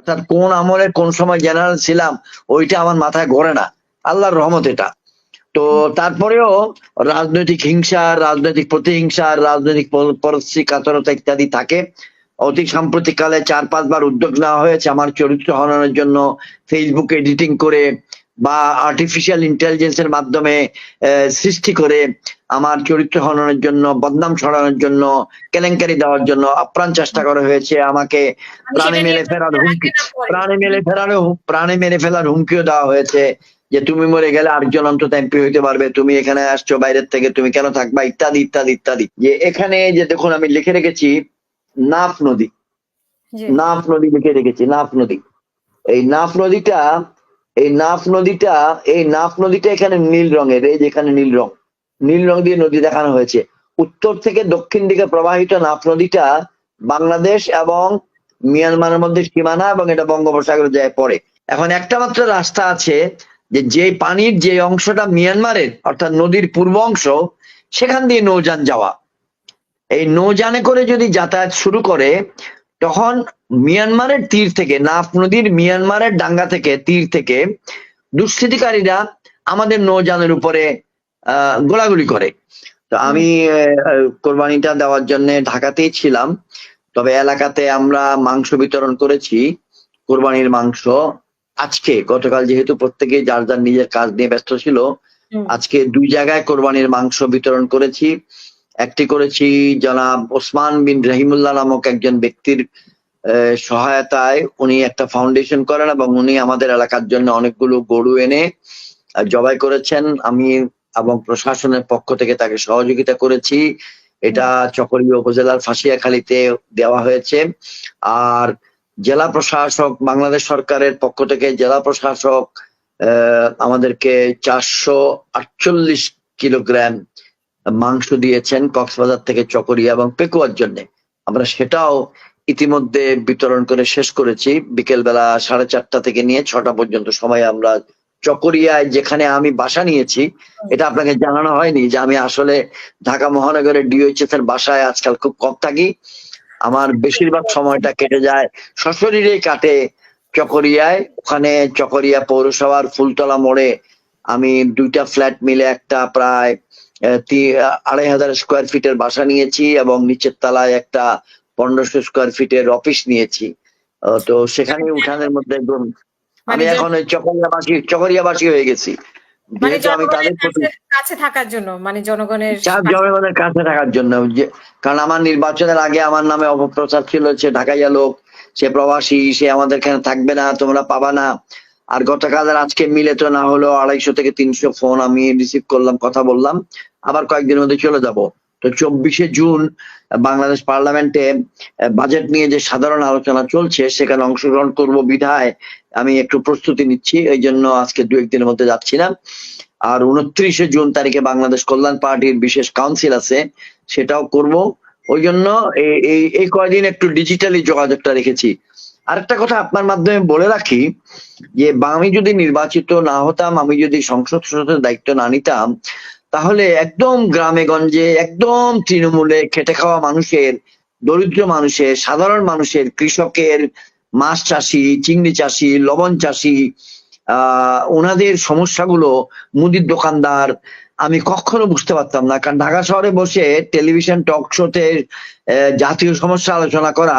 অর্থাৎ কোন আমলে কোন সময় জেনারেল ছিলাম ওইটা আমার মাথায় ঘোরে না, আল্লাহর রহমত এটা। তো তারপরেও রাজনৈতিক হিংসা, রাজনৈতিক প্রতিহিংসা, রাজনৈতিক পরশ্রী কাতরতা ইত্যাদি থাকে। অতি সাম্প্রতিককালে 4-5 বার উদ্যোগ নেওয়া হয়েছে আমার চরিত্র হননের জন্য, ফেসবুক এডিটিং করে বা আর্টিফিশিয়াল ইন্টেলিজেন্সের মাধ্যমে সৃষ্টি করে আমার চরিত্র হননের জন্য, বদনাম ছড়ানোর জন্য, কেলেঙ্কারি দেওয়ার জন্য আপ্রাণ চেষ্টা করা হয়েছে। আমাকে প্রাণে মেরে ফেলার হুমকিও দেওয়া হয়েছে যে তুমি মরে গেলে আরেকজন অন্তত এমপি হইতে পারবে, তুমি এখানে আসছো বাইরের থেকে, তুমি কেন থাকবা, ইত্যাদি ইত্যাদি ইত্যাদি। যে এখানে যে দেখুন আমি লিখে রেখেছি নাফ নদী, নাফ নদী লিখে রেখেছি, নাফ নদী। এই নাফ নদীটা এখানে নীল রঙের, এই যেখানে নীল রং দিয়ে নদী দেখানো হয়েছে। উত্তর থেকে দক্ষিণ দিকে প্রবাহিত নাফ নদীটা বাংলাদেশ এবং মিয়ানমারের মধ্যে সীমানা, এবং এটা বঙ্গোপসাগরে যায় পড়ে। এখন একটা মাত্র রাস্তা আছে, যে পানির যে অংশটা মিয়ানমারের অর্থাৎ নদীর পূর্ব অংশ, সেখান দিয়ে নৌযান যাওয়া। এই নৌযানে করে যদি যাতায়াত শুরু করে, তখন মিয়ানমারের তীর থেকে, নাফ নদীর মিয়ানমারের ডাঙ্গা থেকে, তীর থেকে দুষ্কৃতিকারীরা আমাদের নৌযানের উপরে গোলাগুলি করে। তো আমি কোরবানিটা দেওয়ার জন্য ঢাকাতেই ছিলাম, তবে এলাকাতে আমরা মাংস বিতরণ করেছি, কোরবানির মাংস। আজকে গতকাল যেহেতু প্রত্যেকেই যার যার নিজের কাজ নিয়ে ব্যস্ত ছিল, আজকে 2 জায়গায় কোরবানির মাংস বিতরণ করেছি। একটি করেছি জনাব ওসমান বিন রহিমুল্লাহ নামক একজন ব্যক্তির সহায়তায়। উনি একটা ফাউন্ডেশন করেন এবং উনি আমাদের এলাকার জন্য অনেকগুলো গরু এনে জবাই করেছেন। আমি এবং প্রশাসনের পক্ষ থেকে তাকে সহযোগিতা করেছি। এটা চকরিয়া উপজেলার ফাঁসিয়াখালীতে দেওয়া হয়েছে। আর জেলা প্রশাসক, বাংলাদেশ সরকারের পক্ষ থেকে জেলা প্রশাসক আমাদেরকে 448 কিলোগ্রাম মাংস দিয়েছেন কক্সবাজার থেকে চকরিয়া এবং পেকুয়ার জন্য। আমরা সেটাও ইতিমধ্যে বিতরণ করে শেষ করেছি। বিকেল বেলা 4:30 থেকে নিয়ে 6টা পর্যন্ত সময় আমরা চকরিয়ায়, যেখানে আমি বাসা নিয়েছি, এটা আপনাকে জানানো হয়নি যে আমি আসলে ঢাকা মহানগরের ডিওএইচএস এর বাসায় আজকাল খুব কম থাকি। আমার বেশিরভাগ সময়টা কেটে যায়, সশরীরেই কাটে চকরিয়ায়। ওখানে চকরিয়া পৌরসভার ফুলতলা মোড়ে আমি 2টা ফ্ল্যাট মিলে একটা প্রায় 2500 স্কোয়ার ফিটের বাসা নিয়েছি, এবং নিচের তলায় একটা 1500 স্কোয়ার ফিটের অফিস নিয়েছি। তো সেখানে উঠানের মধ্যে একদম আমি এখন চকরিয়াবাসী হয়ে গেছি, যেহেতু আমি তাদের কাছে থাকার জন্য, মানে জনগণের কাছে থাকার জন্য। কারণ আমার নির্বাচনের আগে আমার নামে অপপ্রচার ছিল, সে ঢাকাইয়া লোক, সে প্রবাসী, সে আমাদের এখানে থাকবে না, তোমরা পাবা না। আর গতকাল আর আজকে মিলে তো না হলো 250 থেকে 300 ফোন আমি রিসিভ করলাম, কথা বললাম, আবার কয়েকদিনের মধ্যে চলে যাব। তো 24শে জুন বাংলাদেশ পার্লামেন্টে বাজেট নিয়ে যে সাধারণ আলোচনা চলছে, সেখানে অংশগ্রহণ করব বিধায় আমি একটু প্রস্তুতি নিচ্ছি, এই জন্য আজকে 2-1 দিনের মধ্যে যাচ্ছি না। আর 29শে জুন তারিখে বাংলাদেশ কল্যাণ পার্টির বিশেষ কাউন্সিল আছে, সেটাও করব। ওই জন্য এই কয়দিন একটু ডিজিটালি যোগাযোগটা রেখেছি। আরেকটা কথা আপনার মাধ্যমে বলে রাখি, যে আমি যদি নির্বাচিত না হতাম, আমি যদি সংসদ সদস্যের দায়িত্ব না নিতাম, তাহলে একদম গ্রামে গঞ্জে, একদম তৃণমূলে খেটে খাওয়া মানুষের, দরিদ্র মানুষের, সাধারণ মানুষের, কৃষকের, মাছ চাষি, চিংড়ি চাষি, লবণ চাষি, ওনাদের সমস্যাগুলো, মুদির দোকানদার, আমি কখনো বুঝতে পারতাম না। কারণ ঢাকা শহরে বসে টেলিভিশন টক শোতে জাতীয় সমস্যা আলোচনা করা,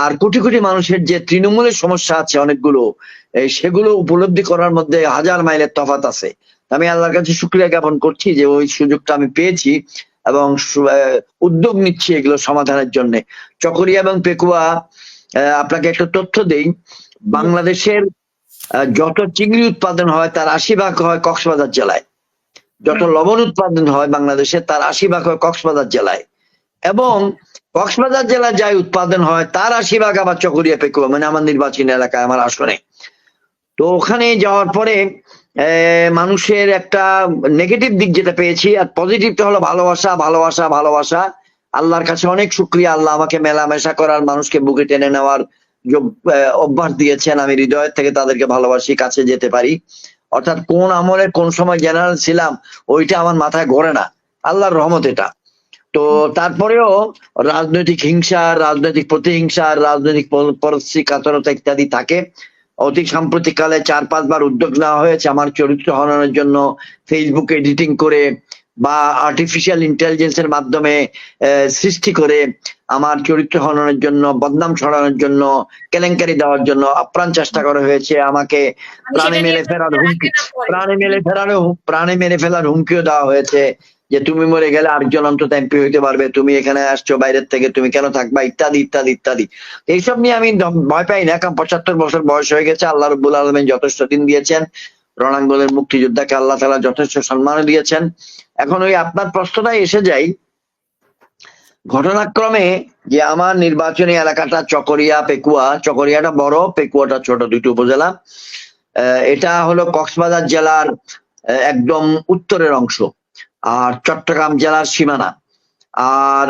আর কোটি কোটি মানুষের যে তৃণমূলের সমস্যা আছে অনেকগুলো, সেগুলো উপলব্ধি করার মধ্যে 1000 মাইলের তফাৎ আছে। আমি আল্লাহর কাছে শুকরিয়া জ্ঞাপন করছি যে ওই সুযোগটা আমি পেয়েছি এবং উদ্যোগ নিচ্ছি এগুলো সমাধানের জন্য। চকরিয়া এবং পেকুয়া, আপনাকে একটা তথ্য দেই, বাংলাদেশের যত চিংড়ি উৎপাদন হয় তার 80% হয় কক্সবাজার জেলায়, যত লবণ উৎপাদন হয় বাংলাদেশে তার 80% হয় কক্সবাজার জেলায়, এবং কক্সবাজার জেলায় যাই উৎপাদন হয় তার 80% আবার চকরিয়া পেকুয়া, মানে আমার নির্বাচনী এলাকায়, আমার আসনে। তো ওখানে যাওয়ার পরে মানুষের একটা নেগেটিভ দিক যেটা পেয়েছি, আর পজিটিভটা হলো ভালোবাসা, ভালোবাসা, ভালোবাসা। আল্লাহর কাছে অনেক শুকরিয়া, আল্লাহ আমাকে মেলামেশা করার, মানুষকে বুকে টেনে নেওয়ার অভ্যাস দিয়েছেন। আমি হৃদয়ের থেকে তাদেরকে ভালোবাসি, কাছে যেতে পারি। অর্থাৎ কোন আমলে কোন সময় জেনারেল ছিলাম ওইটা আমার মাথায় ঘোরে না, আল্লাহর রহমত এটা। তো তারপরেও রাজনৈতিক হিংসা, রাজনৈতিক প্রতিহিংসা, রাজনৈতিক পরশ্রীকাতরতা ইত্যাদি থাকে। অতি সাম্প্রতিককালে 4-5 বার উদ্যোগ নেওয়া হয়েছে আমার চরিত্র হননের জন্য, ফেসবুক এডিটিং করে বা আর্টিফিশিয়াল ইন্টেলিজেন্সের মাধ্যমে সৃষ্টি করে আমার চরিত্র হননের জন্য, বদনাম ছড়ানোর জন্য, কেলেঙ্কারি দেওয়ার জন্য আপ্রাণ চেষ্টা করা হয়েছে। আমাকে প্রাণে মেরে ফেলার হুমকিও দেওয়া হয়েছে যে তুমি মরে গেলে আরেকজন অন্তত এমপি হইতে পারবে, তুমি এখানে আসছো বাইরের থেকে, তুমি কেন থাকবা, ইত্যাদি ইত্যাদি ইত্যাদি। এইসব নিয়ে আমি ভয় পাই না, কারণ 75 বছর বয়স হয়ে গেছে। আল্লাহ রাব্বুল আলামিন যথেষ্ট দিন দিয়েছেন, রণাঙ্গনের মুক্তিযোদ্ধাকে আল্লাহ তাআলা যথেষ্ট সম্মান দিয়েছেন। এখন ওই আপনার প্রশ্নটাই এসে যাই, ঘটনাক্রমে যে আমার নির্বাচনী এলাকাটা চকরিয়া পেকুয়া, চকরিয়াটা বড়, পেকুয়াটা ছোট, দুইটি উপজেলা। এটা হলো কক্সবাজার জেলার একদম উত্তরের অংশ আর চট্টগ্রাম জেলার সীমানা। আর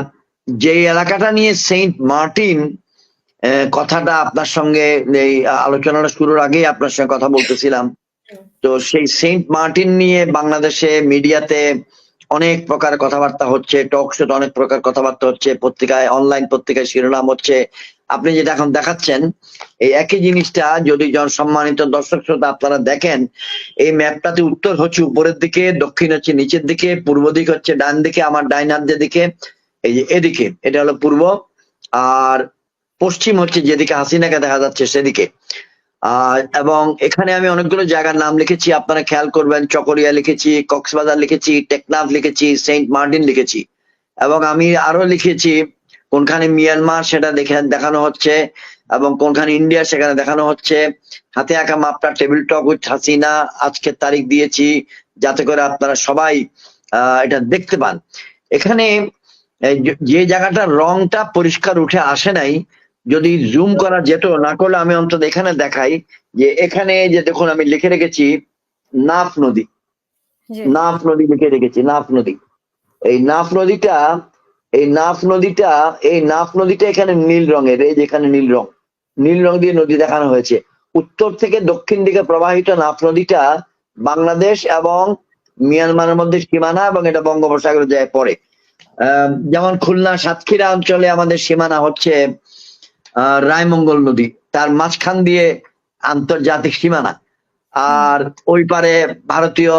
যে এলাকাটা নিয়ে সেন্ট মার্টিন কথাটা আপনার সঙ্গে এই আলোচনাটা শুরুর আগেই আপনার সঙ্গে কথা বলতেছিলাম, তো সেই সেন্ট মার্টিন নিয়ে বাংলাদেশে মিডিয়াতে অনেক প্রকার কথাবার্তা হচ্ছে, টক শোতে অনেক প্রকার কথাবার্তা হচ্ছে, পত্রিকায়, অনলাইন পত্রিকায় শিরোনাম হচ্ছে। আপনি যেটা এখন দেখাচ্ছেন এই একই জিনিসটা যদি সম্মানিত দর্শক শ্রোতা আপনারা দেখেন, এই ম্যাপটাতে উত্তর হচ্ছে উপরের দিকে, দক্ষিণ হচ্ছে নিচের দিকে, পূর্ব দিক হচ্ছে ডান দিকে, আমার ডাইন হাত যেদিকে, এই যে এদিকে এটা হলো পূর্ব, আর পশ্চিম হচ্ছে যেদিকে হাসিনাকে দেখা যাচ্ছে সেদিকে। এবং এখানে আমি অনেকগুলো জায়গার নাম লিখেছি, আপনারা খেয়াল করবেন। চকরিয়া লিখেছি, কক্সবাজার লিখেছি, টেকনাফ লিখেছি, সেন্ট মার্টিন লিখেছি, এবং আমি আরো লিখেছি কোনখানে মিয়ানমার সেটা দেখানো হচ্ছে, এবং কোনখানে ইন্ডিয়া সেখানে দেখানো হচ্ছে। হাতে আঁকা মাপটা টেবিল টক উইথ হাসিনা আজকের তারিখ দিয়েছি, যাতে করে আপনারা সবাই এটা দেখতে পান। এখানে যে জায়গাটার রংটা পরিষ্কার উঠে আসে নাই, যদি জুম করা যেত, না করলে আমি অন্তত এখানে দেখাই যে এখানে যে দেখুন আমি লিখে রেখেছি নাফ নদী, নাফ নদী লিখে রেখেছি, নাফ নদী। এই নাফ নদীটা এখানে নীল রঙের, এই যেখানে নীল রং দিয়ে নদী দেখানো হয়েছে। উত্তর থেকে দক্ষিণ দিকে প্রবাহিত নাফ নদীটা বাংলাদেশ এবং মিয়ানমারের মধ্যে সীমানা, এবং এটা বঙ্গোপসাগরে যায় পড়ে। যেমন খুলনা সাতক্ষীরা অঞ্চলে আমাদের সীমানা হচ্ছে রায়মঙ্গল নদী, তার মাঝখান দিয়ে আন্তর্জাতিক সীমানা। আর ওই পারে ভারতীয়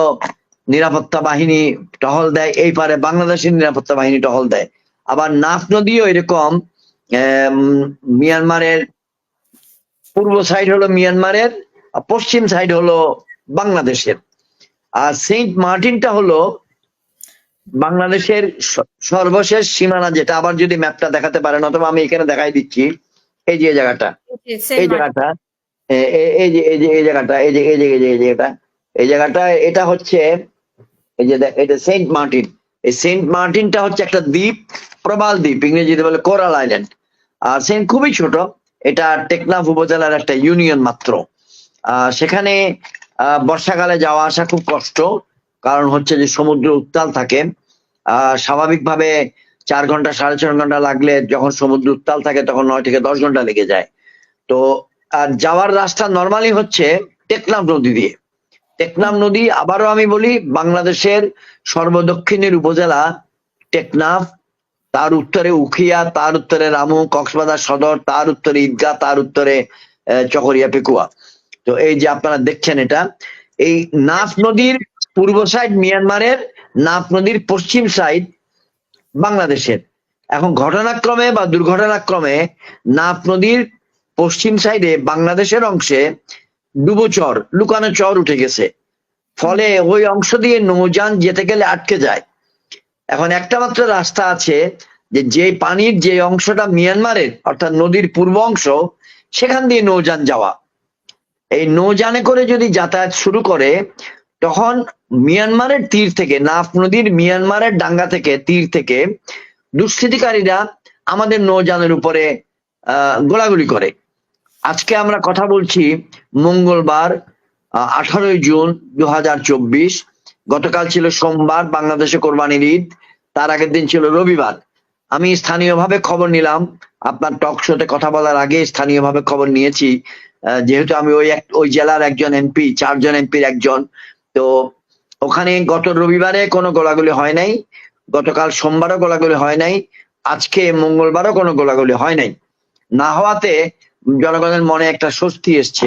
নিরাপত্তা বাহিনী টহল দেয়, এই পারে বাংলাদেশের নিরাপত্তা বাহিনী টহল দেয়। আবার নাফ নদীও এরকম, মিয়ানমারের পূর্ব সাইড হলো মিয়ানমারের, পশ্চিম সাইড হলো বাংলাদেশের। আর সেন্ট মার্টিনটা হলো বাংলাদেশের সর্বশেষ সীমানা, যেটা আবার যদি ম্যাপটা দেখাতে পারেন, অথবা আমি এখানে দেখাই দিচ্ছি, এই যে জায়গাটা, এই জায়গাটা, এটা হচ্ছে এই যে এটা সেন্ট মার্টিন। এই সেন্ট মার্টিনটা হচ্ছে একটা দ্বীপ, প্রবাল দ্বীপ, ইংরেজিতে বলে কোরাল আইল্যান্ড। আর সেন্ট খুবই ছোট, এটা টেকনাফ উপজেলার একটা ইউনিয়ন মাত্র। সেখানে বর্ষাকালে যাওয়া আসা খুব কষ্ট, কারণ হচ্ছে যে সমুদ্র উত্তাল থাকে। স্বাভাবিকভাবে 4 ঘন্টা 4.5 ঘন্টা লাগলে, যখন সমুদ্র উত্তাল থাকে তখন 9 থেকে 10 ঘন্টা লেগে যায়। তো আর যাওয়ার রাস্তা নরমালি হচ্ছে টেকনাফ নদী দিয়ে। টেকনাফ নদী, আবারও আমি বলি, বাংলাদেশের সর্বদক্ষিণের উপজেলা টেকনাফ, তার উত্তরে উখিয়া, তার উত্তরে রামু, কক্সবাজার সদর, তার উত্তরে ঈদগাহ, তার উত্তরে চকরিয়া পেকুয়া। তো এই যে আপনারা দেখছেন, এটা এই নাফ নদীর পূর্ব সাইড মিয়ানমারের, নাফ নদীর পশ্চিম সাইড বাংলাদেশের। এখন ঘটনাক্রমে বা দুর্ঘটনাক্রমে নাফ নদীর পশ্চিম সাইডে বাংলাদেশের অংশে ডুবোচর, লুকানো চর উঠে গেছে, ফলে ওই অংশ দিয়ে নৌযান যেতে গেলে আটকে যায়। এখন একটা মাত্র রাস্তা আছে, যে পানির যে অংশটা মিয়ানমারের, অর্থাৎ নদীর পূর্ব অংশ, সেখান দিয়ে নৌযান যাওয়া। এই নৌযানে করে যদি যাতায়াত শুরু করে, তখন মিয়ানমারের তীর থেকে, নাফ নদীর মিয়ানমারের ডাঙ্গা থেকে, তীর থেকে দুষ্কৃতিকারীরা আমাদের নৌযানের উপরে গোলাগুলি করে। আজকে আমরা কথা বলছি মঙ্গলবার 18 জুন 2024। গতকাল ছিল সোমবার, বাংলাদেশে কোরবানির ঈদ, তার আগের দিন ছিল রবিবার। আমি স্থানীয়ভাবে খবর নিলাম, আপনার টক শোতে কথা বলার আগে স্থানীয়ভাবে খবর নিয়েছি, যেহেতু আমি ওই জেলার একজন এমপি, 4 জন এমপির একজন। তো ওখানে গত রবিবারে কোনো গোলাগুলি হয় নাই, গতকাল সোমবারও গোলাগুলি হয় নাই, আজকে মঙ্গলবারও কোনো গোলাগুলি হয় নাই। না হওয়াতে জনগণের মনে একটা স্বস্তি এসছে।